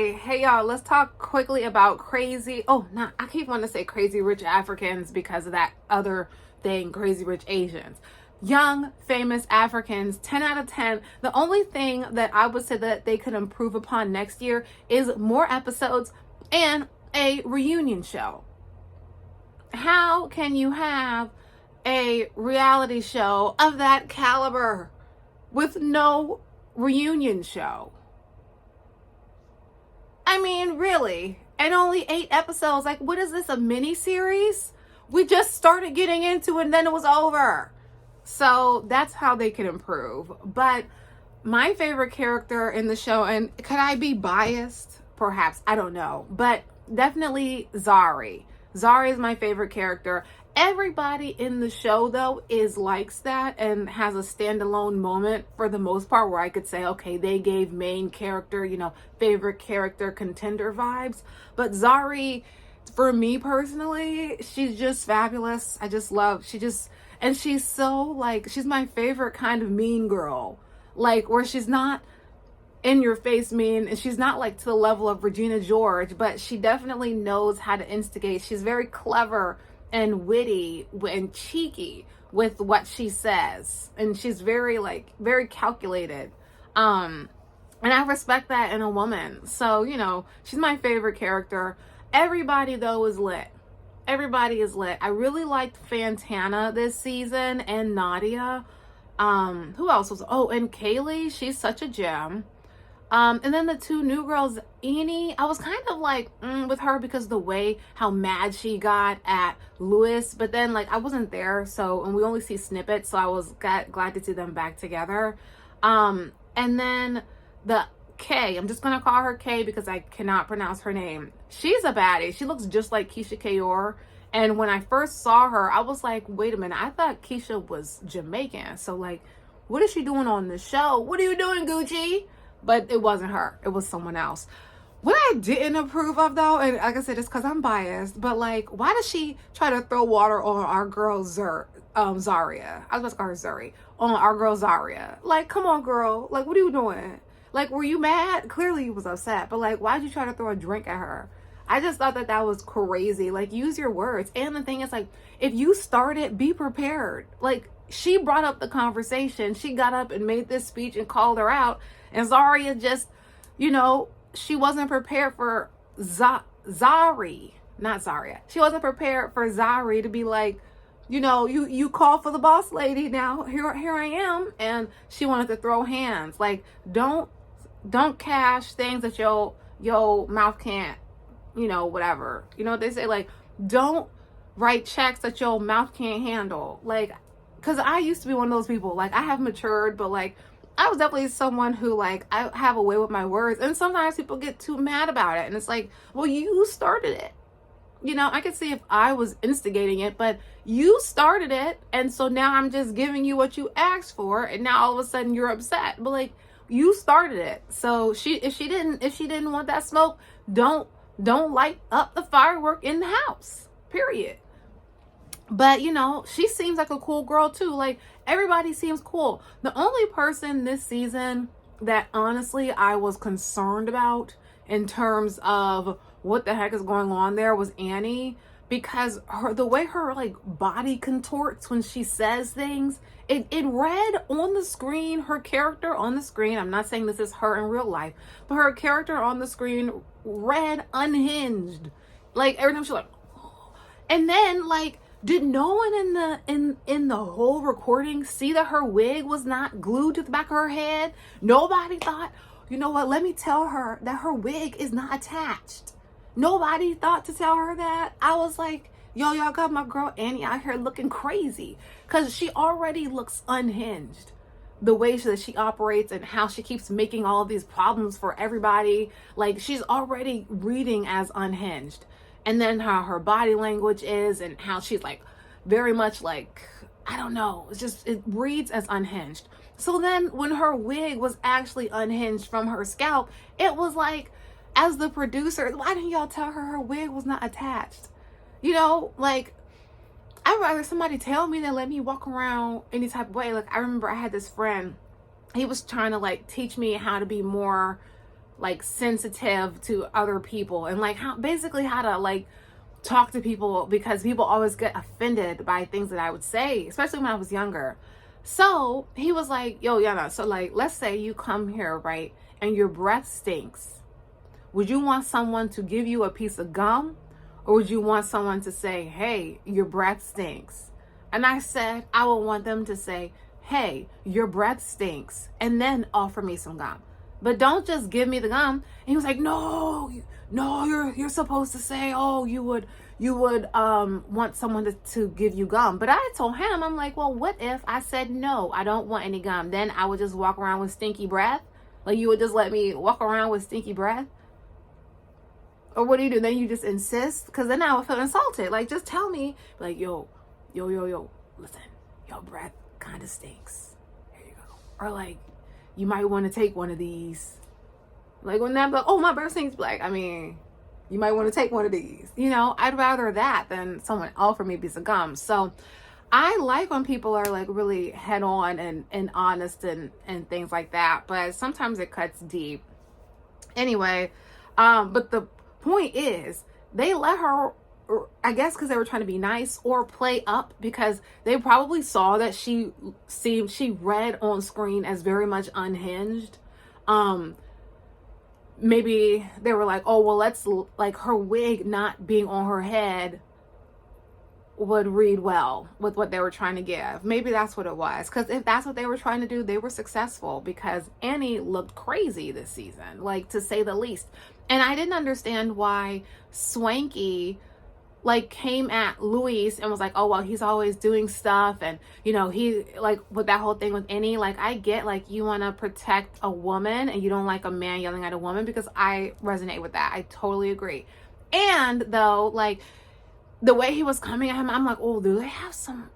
Hey y'all, let's talk quickly about I keep wanting to say crazy rich Africans because of that other thing, crazy rich Asians. Young, famous Africans, 10 out of 10. The only thing that I would say that they could improve upon next year is more episodes and a reunion show. How can you have a reality show of that caliber with no reunion show? I mean, really? And only 8 episodes. Like, what is this, a mini series? We just started getting into it and then it was over. So that's how they can improve. But my favorite character in the show, and could I be biased? Perhaps. I don't know. But definitely Zari. Zari is my favorite character. Everybody in the show, though, likes that and has a standalone moment for the most part where I could say, okay, they gave main character, favorite character contender vibes. But Zari, for me personally, she's just fabulous. I just love, and she's so she's my favorite kind of mean girl. Where she's not in your face mean, and she's not to the level of Regina George, but she definitely knows how to instigate. She's very clever and witty and cheeky with what she says, and she's very very calculated, and I respect that in a woman. So she's my favorite character. Everybody though is lit. Everybody is lit. I really liked Fantana this season, and Nadia. Who else was? Oh, and Kaylee, she's such a gem. And then the 2 new girls, Eni, I was kind of with her because the way how mad she got at Lewis, but then I wasn't there, and we only see snippets, so I was glad to see them back together. And then the Kay, I'm just gonna call her Kay because I cannot pronounce her name. She's a baddie. She looks just like Keisha Kayor. And when I first saw her, I was like, wait a minute, I thought Keisha was Jamaican. So what is she doing on the show? What are you doing, Gucci? But it wasn't her. It was someone else. What I didn't approve of, though, and like I said, it's because I'm biased, but why does she try to throw water on our girl Zaria? I was about to call her Zuri. On our girl Zaria. Come on, girl. What are you doing? Were you mad? Clearly you was upset, but why'd you try to throw a drink at her? I just thought that was crazy. Use your words. And the thing is, if you start it, be prepared. She brought up the conversation. She got up and made this speech and called her out. And Zaria just, she wasn't prepared for Zari, not Zaria. She wasn't prepared for Zari to be you call for the boss lady. Now here I am. And she wanted to throw hands. Don't cash things that your mouth can't, whatever. You know what they say? Don't write checks that your mouth can't handle. Because I used to be one of those people. I have matured, but I was definitely someone who I have a way with my words, and sometimes people get too mad about it, and it's well, you started it. I could see if I was instigating it, but you started it, and so now I'm just giving you what you asked for, and now all of a sudden you're upset. But you started it. So if she didn't want that smoke, don't light up the firework in the house. Period. But, she seems like a cool girl, too. Everybody seems cool. The only person this season that, honestly, I was concerned about in terms of what the heck is going on there was Annie. Because the way her, body contorts when she says things, it read on the screen, her character on the screen, I'm not saying this is her in real life, but her character on the screen read unhinged. Every time she's and then, did no one in the whole recording see that her wig was not glued to the back of her head? Nobody thought, you know what, let me tell her that her wig is not attached. Nobody thought to tell her that. I was y'all got my girl Annie out here looking crazy. Because she already looks unhinged. The way that she operates and how she keeps making all of these problems for everybody. She's already reading as unhinged. And then how her body language is, and how she's very much I don't know, it reads as unhinged. So then when her wig was actually unhinged from her scalp, it was as the producer, why didn't y'all tell her wig was not attached? I'd rather somebody tell me than let me walk around any type of way. I remember I had this friend, he was trying to teach me how to be more like sensitive to other people, and like how to like talk to people, because people always get offended by things that I would say, especially when I was younger. So he was like, yo, Yana, so like, let's say you come here, right, and your breath stinks. Would you want someone to give you a piece of gum, or would you want someone to say, hey, your breath stinks? And I said, I would want them to say, hey, your breath stinks, and then offer me some gum. But don't just give me the gum. And he was like, no, you're supposed to say, oh, you would want someone to give you gum. But I told him, I'm like, well, what if I said, no, I don't want any gum? Then I would just walk around with stinky breath. Like, you would just let me walk around with stinky breath? Or what do you do? Then you just insist? Because then I would feel insulted. Like, just tell me, like, yo, listen, your breath kind of stinks. Here you go. Or like, you might want to take one of these. Like, when that, like, oh, my breath stinks, black. I mean, you might want to take one of these. You know, I'd rather that than someone offer me a piece of gum. So I like when people are like really head on and honest and things like that. But sometimes it cuts deep. Anyway, but the point is, they let her, I guess because they were trying to be nice or play up, because they probably saw that she read on screen as very much unhinged. Maybe they were like, oh, well, let's, like, her wig not being on her head would read well with what they were trying to give. Maybe that's what it was. Because if that's what they were trying to do, they were successful, because Annie looked crazy this season, like, to say the least. And I didn't understand why Swanky like came at Luis and was like, oh, well, he's always doing stuff, and you know, he, like, with that whole thing with Annie, like, I get, like, you want to protect a woman and you don't like a man yelling at a woman, because I resonate with that. I totally agree. And though, like, the way he was coming at him, I'm like, oh, do they have some,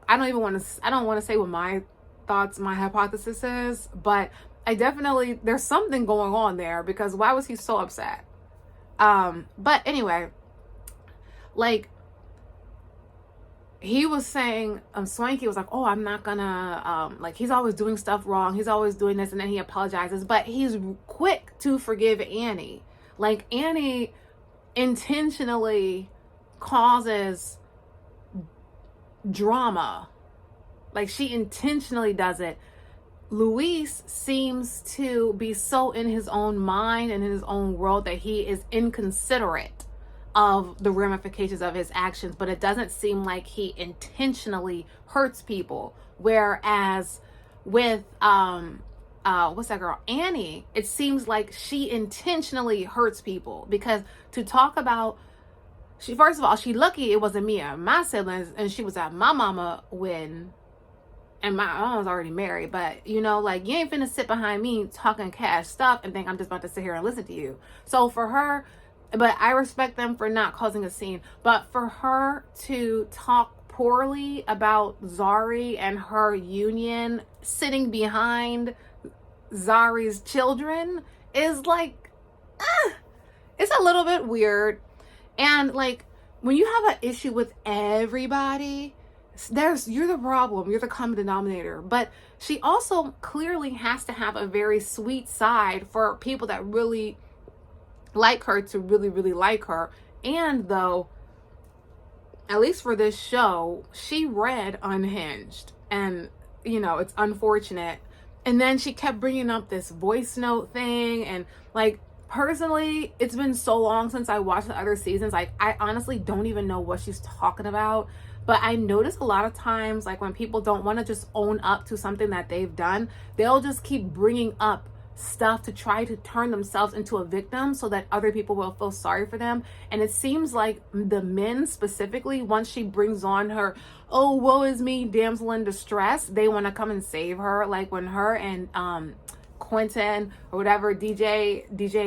I don't want to say what my thoughts, my hypothesis is, but I definitely, there's something going on there, because why was he so upset? But anyway, like, he was saying, Swanky was like, oh, I'm not gonna, like, he's always doing stuff wrong, he's always doing this, and then he apologizes, but he's quick to forgive Annie. Like, Annie intentionally causes drama. Like, she intentionally does it. Luis seems to be so in his own mind and in his own world that he is inconsiderate of the ramifications of his actions, but it doesn't seem like he intentionally hurts people. Whereas with what's that girl, Annie, it seems like she intentionally hurts people, because to talk about, she, first of all, she lucky it wasn't me and my siblings, and she was at my mama when, and my mom was already married, but you know, like, you ain't finna sit behind me talking cash stuff and think I'm just about to sit here and listen to you. So for her, but I respect them for not causing a scene, but for her to talk poorly about Zari and her union sitting behind Zari's children is like, it's a little bit weird. And like, when you have an issue with everybody, you're the problem, you're the common denominator. But she also clearly has to have a very sweet side for people that really like her to really, really like her. And though, at least for this show, she read unhinged, and you know, it's unfortunate. And then she kept bringing up this voice note thing, and like, personally, it's been so long since I watched the other seasons, like, I honestly don't even know what she's talking about. But I notice a lot of times, like, when people don't want to just own up to something that they've done, they'll just keep bringing up stuff to try to turn themselves into a victim so that other people will feel sorry for them. And it seems like the men specifically, once she brings on her, oh, woe is me, damsel in distress, they want to come and save her. Like when her and Quentin or whatever, DJ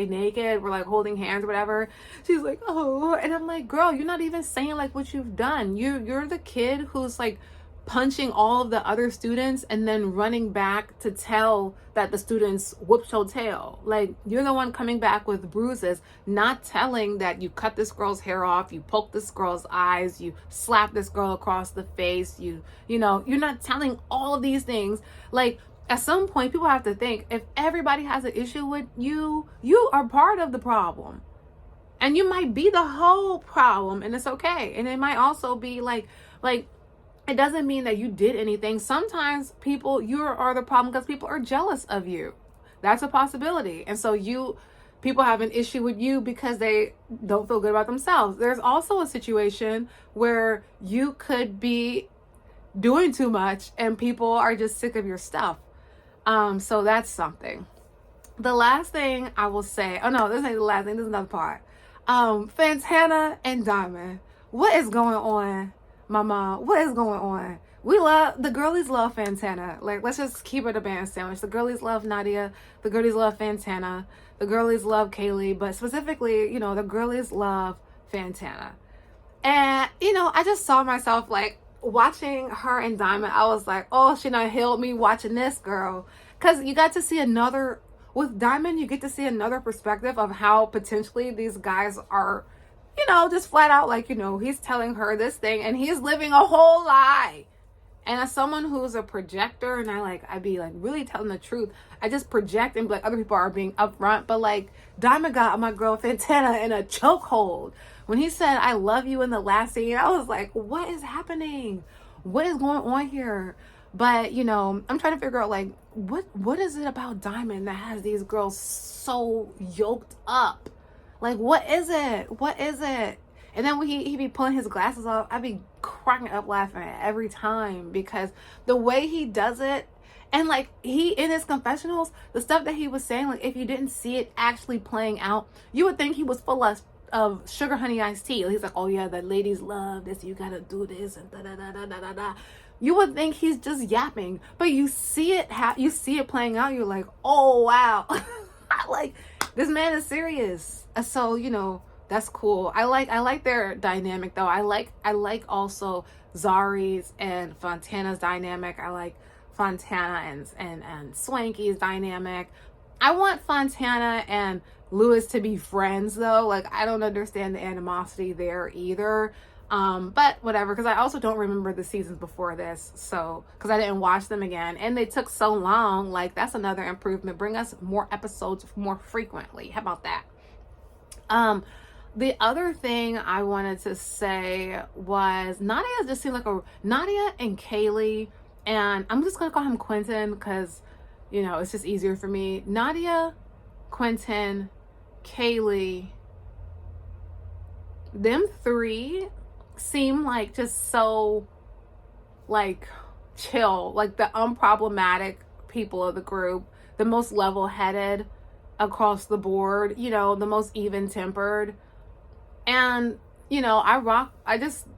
Naked were like holding hands or whatever, she's like, oh, and I'm like, girl, you're not even saying like what you've done. You're the kid who's like punching all of the other students and then running back to tell that the students whooped your tail. Like, you're the one coming back with bruises, not telling that you cut this girl's hair off, you poked this girl's eyes, you slapped this girl across the face, you know, you're not telling all of these things. Like, at some point, people have to think, if everybody has an issue with you, you are part of the problem. And you might be the whole problem, and it's okay. And it might also be like it doesn't mean that you did anything. Sometimes you are the problem because people are jealous of you. That's a possibility. And so people have an issue with you because they don't feel good about themselves. There's also a situation where you could be doing too much and people are just sick of your stuff. So that's something. The last thing I will say, oh no, this ain't the last thing, this is another part. Fantana and Diamond. What is going on, mama? What is going on? The girlies love Fantana. Like, let's just keep it a band sandwich. The girlies love Nadia. The girlies love Fantana. The girlies love Kaylee. But specifically, the girlies love Fantana. And, I just saw myself, like, watching her and Diamond. I was like, oh, she done healed me watching this, girl. Because you got to see with Diamond, you get to see another perspective of how potentially these guys are, just flat out like, he's telling her this thing and he's living a whole lie. And as someone who's a projector, and I be like really telling the truth, I just project and be like, other people are being upfront. But like, Diamond got my girl Fantana in a chokehold. When he said, I love you in the last scene, I was like, what is happening? What is going on here? But, I'm trying to figure out, like, what is it about Diamond that has these girls so yoked up? Like, what is it? What is it? And then when he be pulling his glasses off, I be cracking up laughing every time because the way he does it, and like in his confessionals, the stuff that he was saying, like if you didn't see it actually playing out, you would think he was full of sugar honey iced tea. He's like, oh yeah, the ladies love this, you gotta do this and da da da da da da da. You would think he's just yapping, but you see it playing out. You're like, oh wow, like this man is serious. So that's cool. I like their dynamic though. I like also Zari's and Fontana's dynamic. I like Fontana and Swanky's dynamic. I want Fontana and Lewis to be friends though. Like I don't understand the animosity there either. But whatever, because I also don't remember the seasons before this, so because I didn't watch them again and they took so long. Like that's another improvement. Bring us more episodes more frequently. How about that? The other thing I wanted to say was Nadia just seemed like Nadia and Kaylee, and I'm just gonna call him Quentin because it's just easier for me. Nadia, Quentin, Kaylee, them three seem like just so like chill, like the unproblematic people of the group, the most level-headed across the board, the most even-tempered. And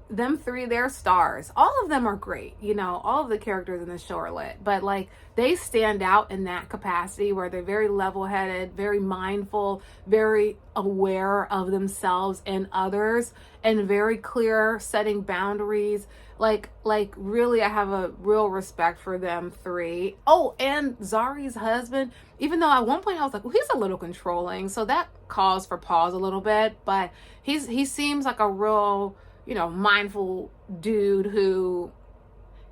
them three, they're stars. All of them are great. All of the characters in the show are lit, but like they stand out in that capacity where they're very level-headed, very mindful, very aware of themselves and others, and very clear, setting boundaries. Like really, I have a real respect for them three. Oh, and Zari's husband, even though at one point I was like, well, he's a little controlling, so that calls for pause a little bit, but he seems like a real, mindful dude who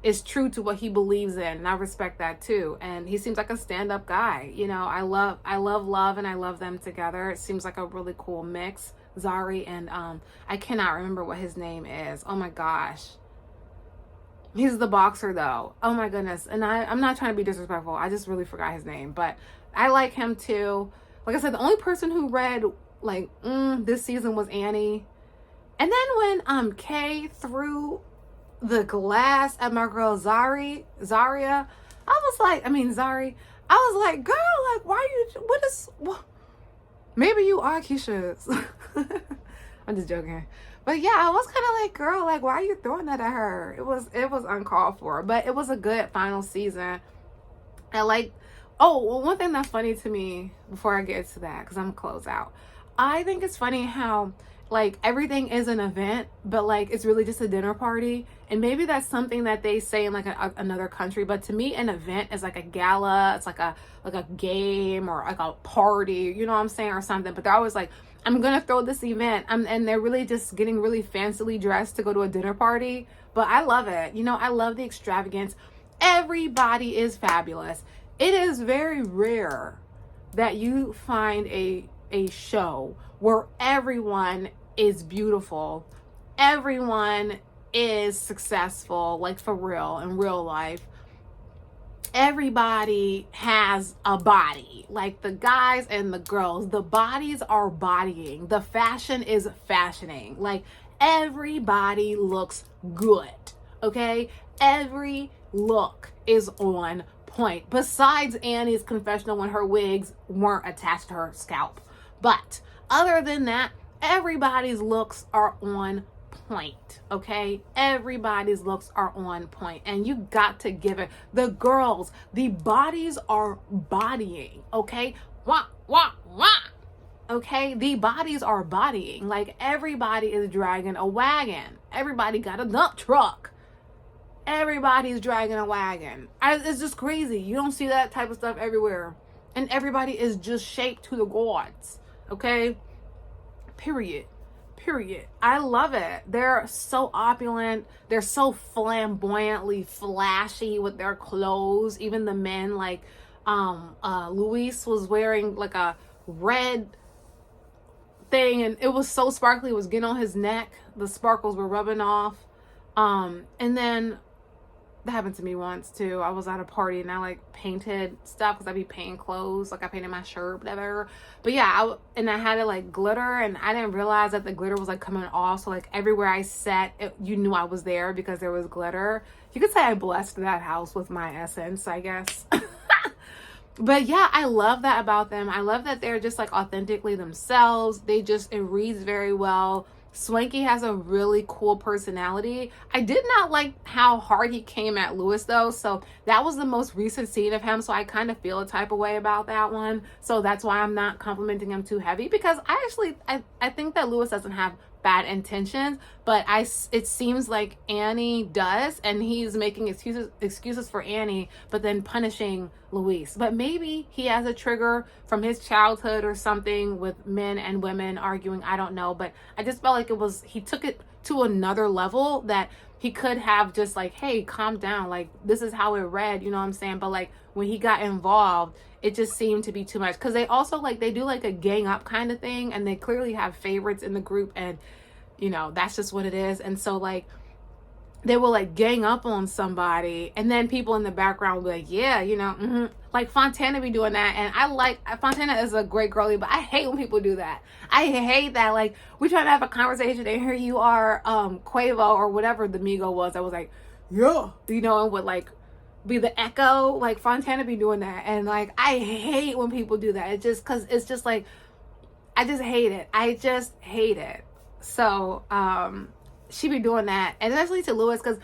is true to what he believes in, and I respect that too. And he seems like a stand-up guy. I love Love and I love them together. It seems like a really cool mix. Zari and I cannot remember what his name is. Oh my gosh. He's the boxer though. Oh my goodness. And I'm not trying to be disrespectful. I just really forgot his name, but I like him too. Like I said, the only person who read like this season was Annie. And then when Kay threw the glass at my girl Zari, Zari, I was like, girl, like, why what? Maybe you are Keisha's. I'm just joking. But yeah, I was kind of like, girl, like, why are you throwing that at her? It was uncalled for, but it was a good final season. One thing that's funny to me before I get to that, because I'm close out. I think it's funny how like everything is an event, but like it's really just a dinner party. And maybe that's something that they say in like another country, but to me an event is like a gala. It's like a game or like a party, you know what I'm saying, or something. But they're always like, I'm gonna throw this event, and they're really just getting really fancily dressed to go to a dinner party. But I love it. I love the extravagance. Everybody is fabulous. It is very rare that you find a show where everyone is beautiful, everyone is successful, like for real, in real life. Everybody has a body, like the guys and the girls, the bodies are bodying, the fashion is fashioning, like everybody looks good, okay? Every look is on point, besides Annie's confessional when her wigs weren't attached to her scalp. But other than that, everybody's looks are on point, okay? Everybody's looks are on point, and you got to give it. The girls, the bodies are bodying, okay? Wah, wah, wah. Okay, the bodies are bodying. Like everybody is dragging a wagon. Everybody got a dump truck. Everybody's dragging a wagon. It's just crazy. You don't see that type of stuff everywhere. And everybody is just shaped to the gods. Okay? Period. I love it. They're so opulent. They're so flamboyantly flashy with their clothes. Even the men, like Luis was wearing like a red thing, and it was so sparkly. It was getting on his neck. The sparkles were rubbing off. And then that happened to me once too. I was at a party and I like painted stuff because I be painting clothes, like I painted my shirt, whatever. But yeah, I had it like glitter, and I didn't realize that the glitter was like coming off. So like everywhere I sat, you knew I was there because there was glitter. You could say I blessed that house with my essence, I guess. But yeah, I love that about them. I love that they're just like authentically themselves. It reads very well. Swanky has a really cool personality. I did not like how hard he came at Lewis though. So that was the most recent scene of him. So I kind of feel a type of way about that one. So that's why I'm not complimenting him too heavy, because I think that Lewis doesn't have bad intentions, but it seems like Annie does, and he's making excuses for Annie, but then punishing Luis. But maybe he has a trigger from his childhood or something with men and women arguing. I don't know, but I just felt like he took it to another level that he could have just like, hey, calm down, like this is how it read, you know what I'm saying? But like when he got involved, it just seemed to be too much, because they also like they do like a gang up kind of thing, and they clearly have favorites in the group, and you know that's just what it is. And so like they will like gang up on somebody, and then people in the background will be like, yeah, you know, like Fontana be doing that. And I like Fontana is a great girlie, but I hate when people do that. I hate that. Like we trying to have a conversation and here you are, Quavo or whatever the Migo was. I was like, yeah, you know, and would like be the echo. Like Fontana be doing that, and like I hate when people do that. It just because it's just like I just hate it. So she be doing that, and especially to Lewis, because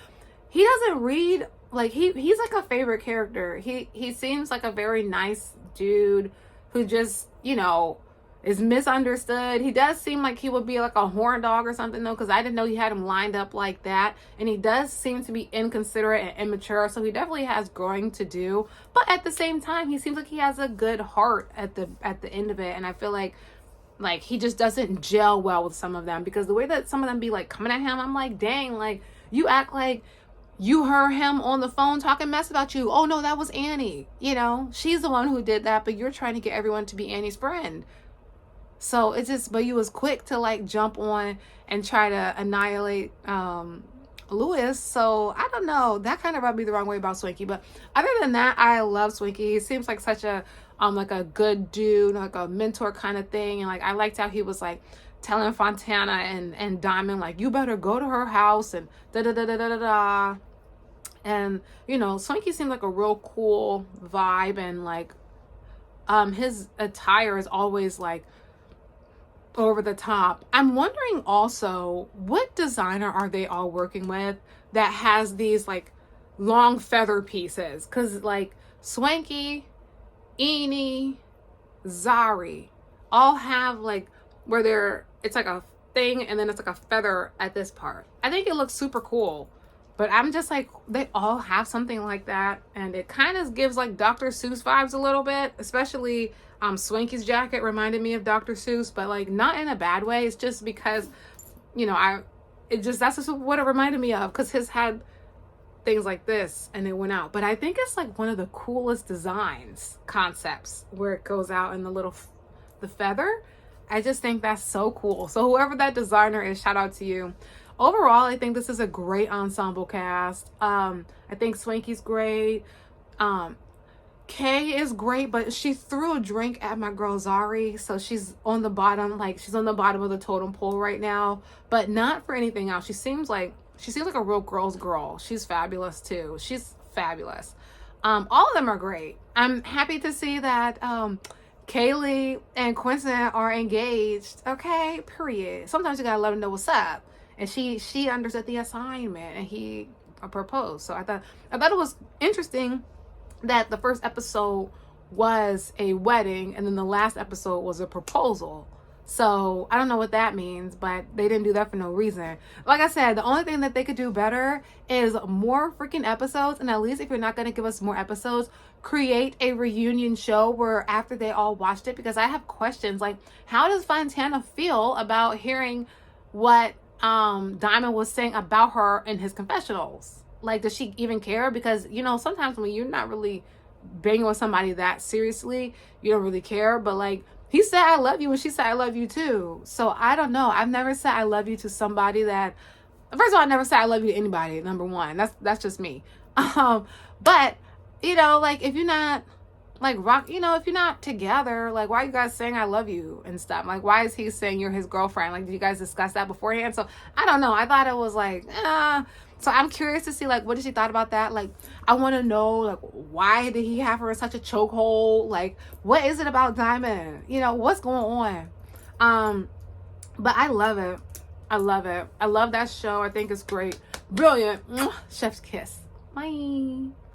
he doesn't read like he's like a favorite character. He seems like a very nice dude who just, you know, is misunderstood. He does seem like he would be like a horn dog or something though, because I didn't know he had him lined up like that. And he does seem to be inconsiderate and immature, so he definitely has growing to do. But at the same time, he seems like he has a good heart at the end of it. And I feel like he just doesn't gel well with some of them, because the way that some of them be like coming at him, I'm like, dang, like you act like you heard him on the phone talking mess about you. Oh no, that was Annie. You know, she's the one who did that, but you're trying to get everyone to be Annie's friend. So it's just, but you was quick to like jump on and try to annihilate Lewis. So I don't know, that kind of rubbed me the wrong way about Swanky. But other than that, I love Swanky. He seems like such a like a good dude, like a mentor kind of thing. And like I liked how he was like telling Fontana and Diamond like, you better go to her house and da da da da da da. And you know, Swanky seemed like a real cool vibe, and like his attire is always like over the top. I'm wondering also, what designer are they all working with that has these like long feather pieces? Because like Swanky, Eni, Zari all have like where it's like a thing and then it's like a feather at this part. I think it looks super cool, but I'm just like, they all have something like that, and it kind of gives like Dr. Seuss vibes a little bit. Especially Swanky's jacket reminded me of Dr. Seuss, but like not in a bad way. It's just because, you know, that's just what it reminded me of, because his had things like this, and it went out. But I think it's like one of the coolest designs concepts where it goes out in the little the feather. I just think that's so cool. So whoever that designer is, shout out to you. Overall, I think this is a great ensemble cast. I think Swanky's great. Kay is great, but she threw a drink at my girl Zari, so she's on the bottom, like she's on the bottom of the totem pole right now, but not for anything else. She seems like a real girl's girl. She's fabulous too. She's fabulous. All of them are great. I'm happy to see that Kaylee and Quincy are engaged. Okay, period. Sometimes you gotta let them know what's up. And she understood the assignment, and he proposed. So I thought it was interesting that the first episode was a wedding and then the last episode was a proposal. So I don't know what that means, but they didn't do that for no reason. Like I said, the only thing that they could do better is more freaking episodes. And at least if you're not going to give us more episodes, create a reunion show where after they all watched it, because I have questions like, how does Fontana feel about hearing what Diamond was saying about her in his confessionals? Like, does she even care? Because, you know, sometimes when you're not really banging with somebody that seriously, you don't really care. But like, he said I love you and she said I love you too. So I don't know. I've never said I love you to somebody that, first of all, I never said I love you to anybody, number one. That's just me. But you know, like, if you're not like if you're not together, like, why are you guys saying I love you and stuff? Like, why is he saying you're his girlfriend? Like, did you guys discuss that beforehand? So I don't know. I thought it was like, so I'm curious to see, like, what did she thought about that? Like, I want to know, like, why did he have her in such a chokehold? Like, what is it about Diamond? You know, what's going on? But I love it. I love it. I love that show. I think it's great. Brilliant. Chef's kiss. Bye.